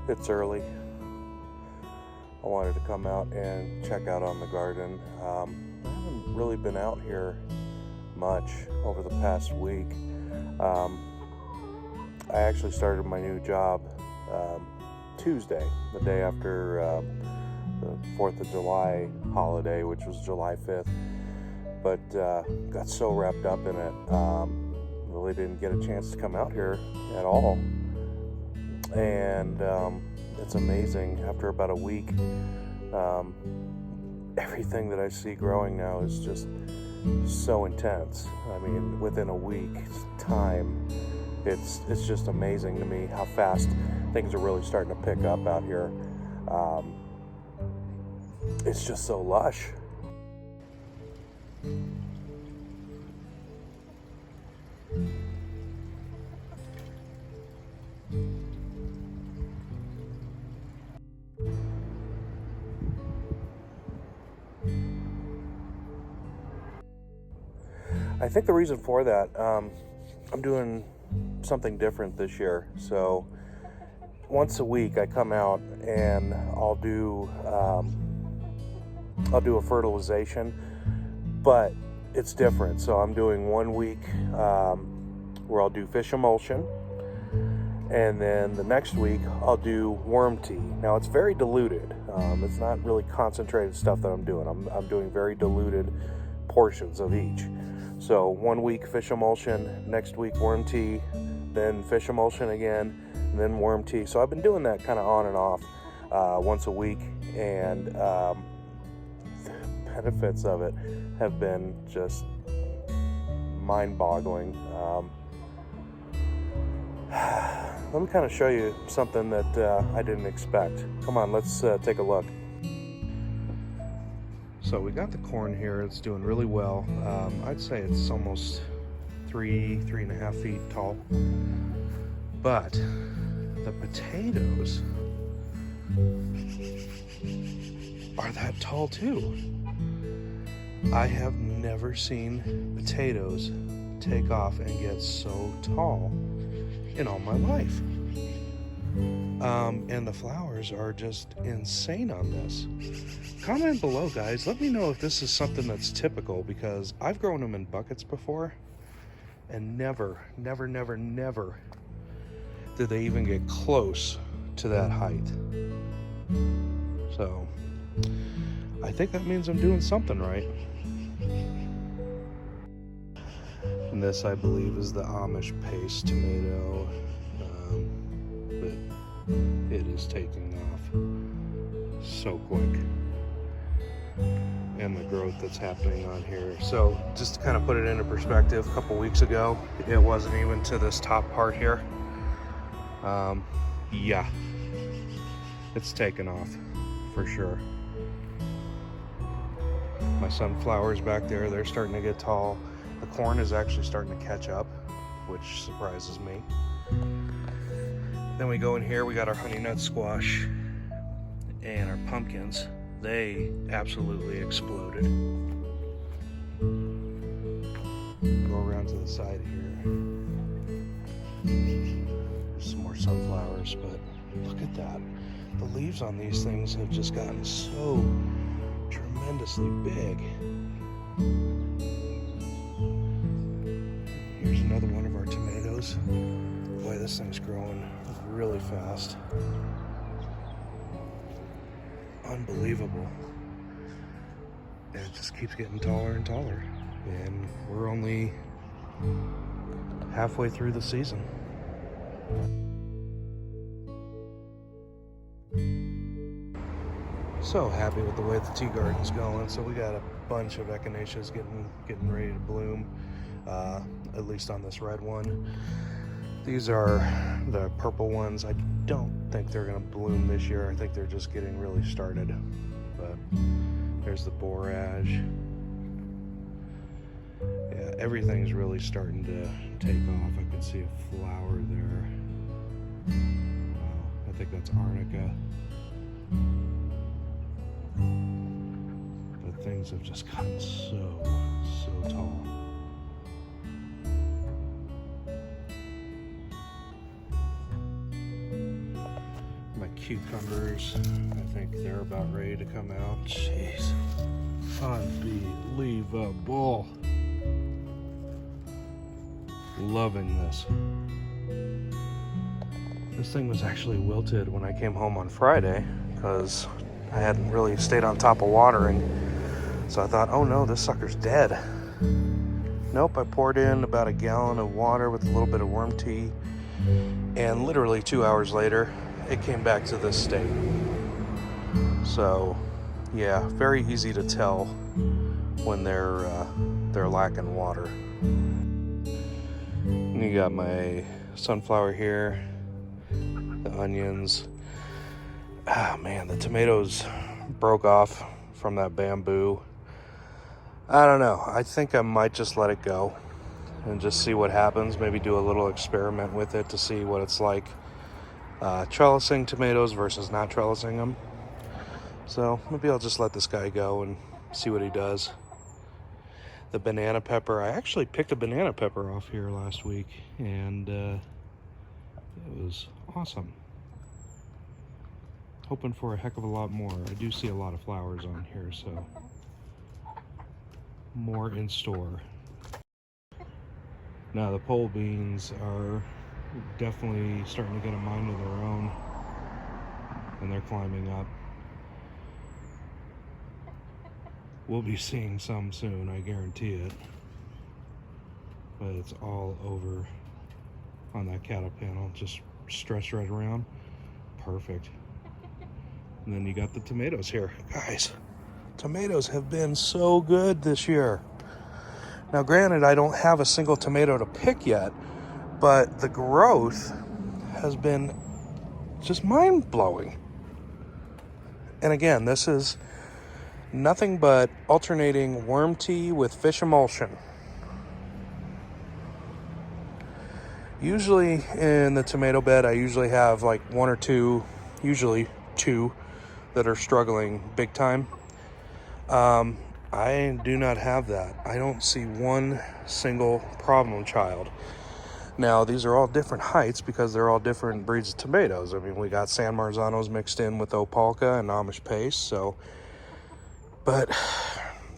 It's early. I wanted to come out and check out on the garden. I haven't really been out here much over the past week. I actually started my new job Tuesday, the day after the 4th of July holiday, which was July 5th. But got so wrapped up in it, really didn't get a chance to come out here at all. And it's amazing. After about a week, everything that I see growing now is just so intense. I mean, within a week's time, it's just amazing to me how fast things are really starting to pick up out here. It's just so lush. I think the reason for that, I'm doing something different this year. So once a week I come out and I'll do a fertilization, but it's different. So I'm doing 1 week where I'll do fish emulsion, and then the next week I'll do worm tea. Now it's very diluted. It's not really concentrated stuff that I'm doing. I'm doing very diluted portions of each. So 1 week fish emulsion, next week worm tea, then fish emulsion again, and then worm tea. So I've been doing that kind of on and off once a week, and the benefits of it have been just mind-boggling. Let me kind of show you something that I didn't expect. Come on, let's take a look. So we got the corn here. It's doing really well. I'd say it's almost 3.5 feet tall. But the potatoes are that tall too. I have never seen potatoes take off and get so tall in all my life. And the flowers are just insane on this. Comment below, guys. Let me know if this is something that's typical, because I've grown them in buckets before, and never did they even get close to that height. So I think that means I'm doing something right. And this, I believe, is the Amish paste tomato. But it is taking off so quick. And the growth that's happening on here. So just to kind of put it into perspective, a couple weeks ago, it wasn't even to this top part here. Yeah, it's taken off for sure. My sunflowers back there, they're starting to get tall. The corn is actually starting to catch up, which surprises me. Then we go in here, we got our honey nut squash and our pumpkins. They absolutely exploded. Go around to the side here. There's some more sunflowers, but look at that. The leaves on these things have just gotten so tremendously big. Here's another one of our tomatoes. Boy, this thing's growing really fast. Unbelievable. And it just keeps getting taller and taller. And we're only halfway through the season. So happy with the way the tea garden's going. So we got a bunch of echinaceas getting ready to bloom, at least on this red one. These are the purple ones. I don't think they're gonna bloom this year. I think they're just getting really started. But there's the borage. Yeah, everything's really starting to take off. I can see a flower there. I think that's arnica. But things have just gotten so tall. cucumbers, I think they're about ready to come out. Jeez. Unbelievable. Loving this. This thing was actually wilted when I came home on Friday because I hadn't really stayed on top of watering. So I thought, oh no, this sucker's dead. Nope, I poured in about a gallon of water with a little bit of worm tea, and literally 2 hours later, it came back to this state. So, yeah, very easy to tell when they're lacking water. And you got my sunflower here, the onions. Ah, man, the tomatoes broke off from that bamboo. I don't know. I think I might just let it go and just see what happens. Maybe do a little experiment with it to see what it's like trellising tomatoes versus not trellising them. So maybe I'll just let this guy go and see what he does. The banana pepper, I actually picked a banana pepper off here last week, and it was awesome. Hoping for a heck of a lot more. I do see a lot of flowers on here, so more in store. Now the pole beans are definitely starting to get a mind of their own, and they're climbing up. We'll be seeing some soon, I guarantee it. But it's all over on that cattle panel, just stretched right around. Perfect. And then you got the tomatoes here. Guys, tomatoes have been so good this year. Now granted, I don't have a single tomato to pick yet, but the growth has been just mind-blowing. And again, this is nothing but alternating worm tea with fish emulsion. Usually in the tomato bed, I usually have like one or two, usually two, that are struggling big time. I do not have that. I don't see one single problem child. Now, these are all different heights because they're all different breeds of tomatoes. I mean, we got San Marzanos mixed in with Opalka and Amish paste, so. But,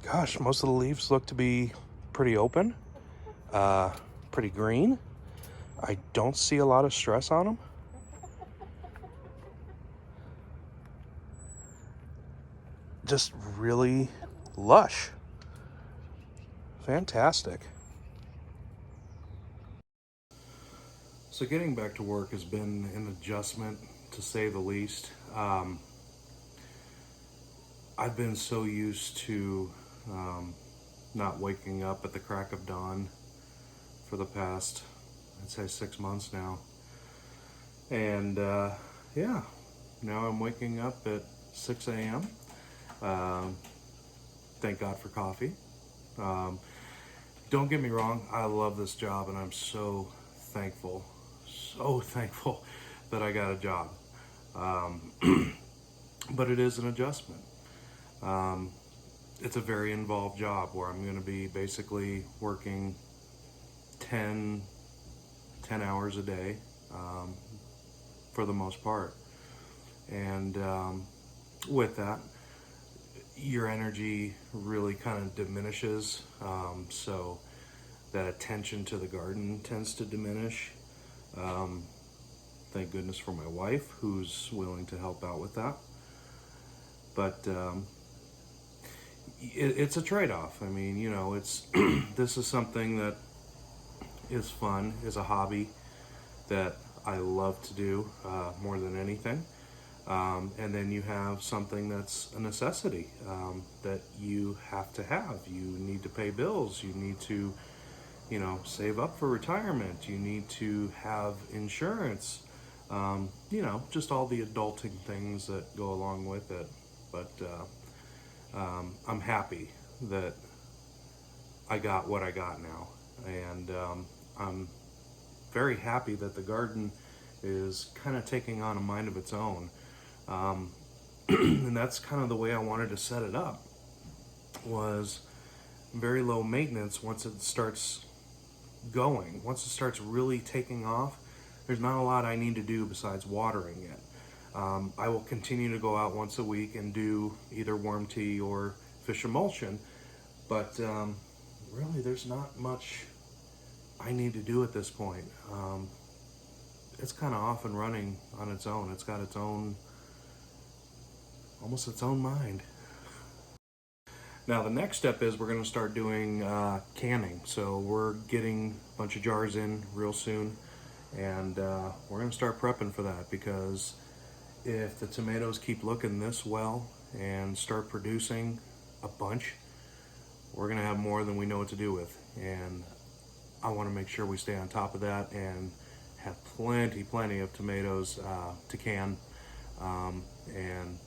gosh, most of the leaves look to be pretty open, pretty green. I don't see a lot of stress on them. Just really lush. Fantastic. So getting back to work has been an adjustment, to say the least. I've been so used to not waking up at the crack of dawn for the past, I'd say, 6 months now. And yeah, now I'm waking up at 6 a.m. Thank God for coffee. Don't get me wrong, I love this job, and I'm so thankful that I got a job. But it is an adjustment. It's a very involved job where I'm going to be basically working 10 hours a day for the most part. And with that, your energy really kind of diminishes, so that attention to the garden tends to diminish. Thank goodness for my wife, who's willing to help out with that. But it's a trade-off. I mean, you know, it's this is something that is fun, is a hobby that I love to do more than anything. And then you have something that's a necessity that you have to have. You need to pay bills. You need to, you know, save up for retirement. You need to have insurance. You know, just all the adulting things that go along with it. But I'm happy that I got what I got now. And I'm very happy that the garden is kind of taking on a mind of its own. And that's kind of the way I wanted to set it up, was very low maintenance. Once it starts going, once it starts really taking off, there's not a lot I need to do besides watering it. I will continue to go out once a week and do either worm tea or fish emulsion, but really there's not much I need to do at this point. It's kind of off and running on its own. It's got its own, almost its own mind. Now the next step is we're going to start doing canning. So we're getting a bunch of jars in real soon, and we're going to start prepping for that, because if the tomatoes keep looking this well and start producing a bunch, we're going to have more than we know what to do with. And I want to make sure we stay on top of that and have plenty of tomatoes to can, and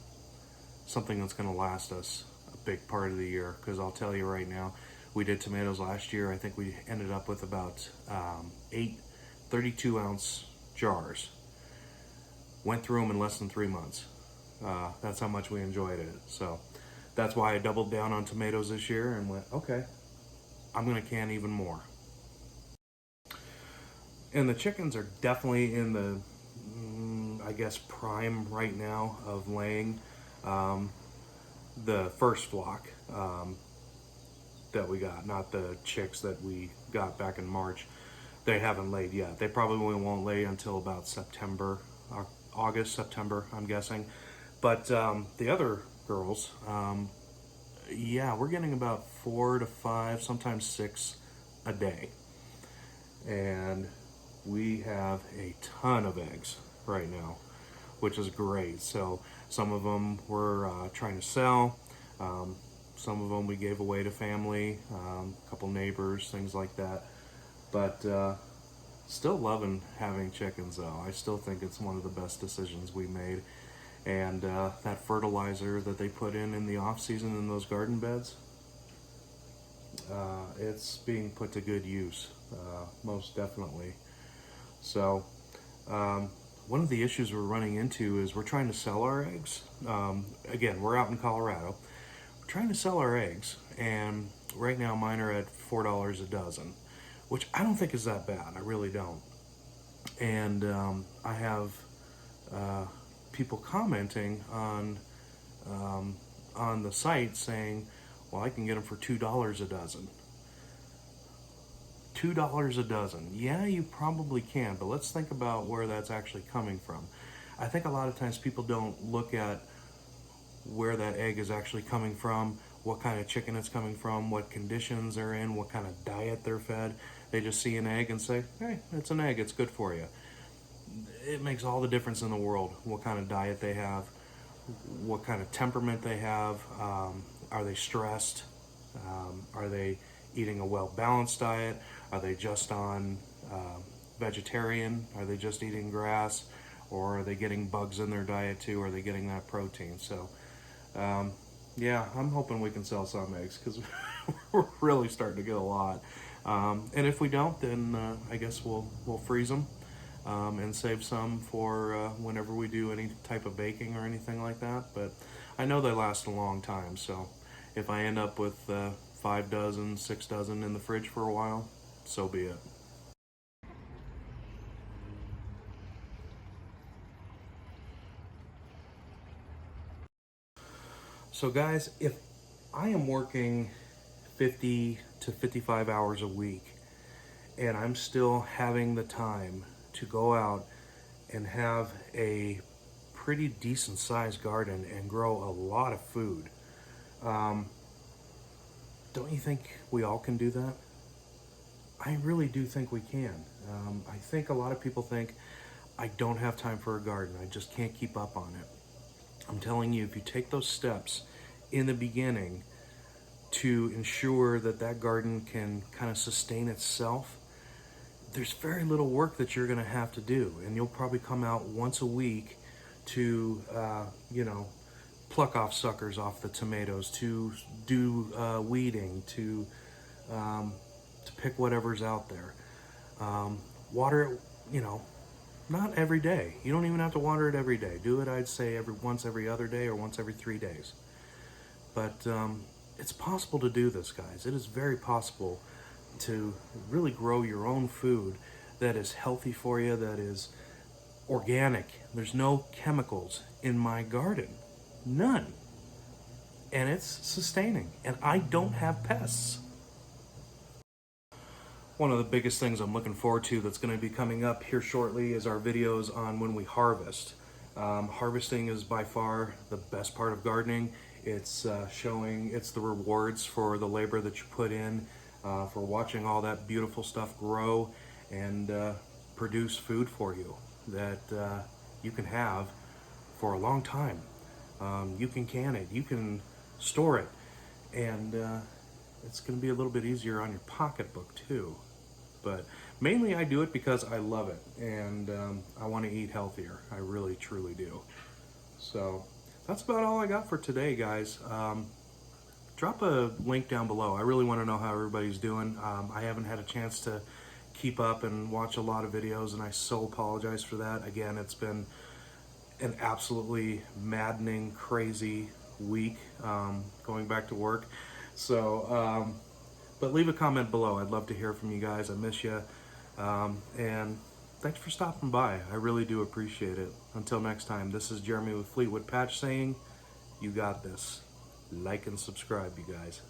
something that's going to last us a big part of the year. Because I'll tell you right now, we did tomatoes last year. I think we ended up with about 8 32-ounce jars. Went through them in less than 3 months. That's how much we enjoyed it. So that's why I doubled down on tomatoes this year and went, okay, I'm going to can even more. And the chickens are definitely in the, I guess, prime right now of laying. The first flock that we got, not the chicks that we got back in March, they haven't laid yet. They probably won't lay until about September, August, September, I'm guessing. But the other girls, yeah, we're getting about 4 to 5, sometimes 6 a day. And we have a ton of eggs right now, which is great. So some of them we're trying to sell. Some of them we gave away to family, a couple neighbors, things like that. But still loving having chickens though. I still think it's one of the best decisions we made. And that fertilizer that they put in the off season in those garden beds, it's being put to good use, most definitely. So one of the issues we're running into is we're trying to sell our eggs. Again, we're out in Colorado. We're trying to sell our eggs, and right now mine are at $4 a dozen, which I don't think is that bad. I really don't. And I have people commenting on the site saying, well, I can get them for $2 a dozen. $2 a dozen. Yeah, you probably can, but let's think about where that's actually coming from. I think a lot of times people don't look at where that egg is actually coming from, what kind of chicken it's coming from, what conditions they're in, what kind of diet they're fed. They just see an egg and say, hey, it's an egg, it's good for you. It makes all the difference in the world what kind of diet they have, what kind of temperament they have. Are they stressed? Are they eating a well-balanced diet? Are they just on vegetarian? Are they just eating grass? Or are they getting bugs in their diet too? Are they getting that protein? So, yeah, I'm hoping we can sell some eggs, because we're really starting to get a lot. And if we don't, then I guess we'll freeze them and save some for whenever we do any type of baking or anything like that. But I know they last a long time, so if I end up with 5 dozen, 6 dozen in the fridge for a while, so be it. So guys, if I am working 50 to 55 hours a week and I'm still having the time to go out and have a pretty decent sized garden and grow a lot of food, don't you think we all can do that? I really do think we can. I think a lot of people think, I don't have time for a garden, I just can't keep up on it. I'm telling you, if you take those steps in the beginning to ensure that that garden can kind of sustain itself, there's very little work that you're going to have to do. And you'll probably come out once a week to, pluck off suckers off the tomatoes, to do weeding, to pick whatever's out there. Water it, not every day. You don't even have to water it every day. Do it, I'd say, once every other day or once every 3 days. But it's possible to do this, guys. It is very possible to really grow your own food that is healthy for you, that is organic. There's no chemicals in my garden. None. And it's sustaining. And I don't have pests. One of the biggest things I'm looking forward to that's going to be coming up here shortly is our videos on when we harvest. Harvesting is by far the best part of gardening. It's it's the rewards for the labor that you put in, for watching all that beautiful stuff grow and produce food for you that you can have for a long time. You can can it, you can store it, and it's going to be a little bit easier on your pocketbook too. But mainly I do it because I love it, and I want to eat healthier. I really, truly do. So that's about all I got for today, guys. Drop a link down below. I really want to know how everybody's doing. I haven't had a chance to keep up and watch a lot of videos, and I so apologize for that. Again, it's been an absolutely maddening, crazy week going back to work. So, but leave a comment below. I'd love to hear from you guys. I miss you. And thanks for stopping by. I really do appreciate it. Until next time, this is Jeremy with Fleetwood Patch saying, you got this. Like and subscribe, you guys.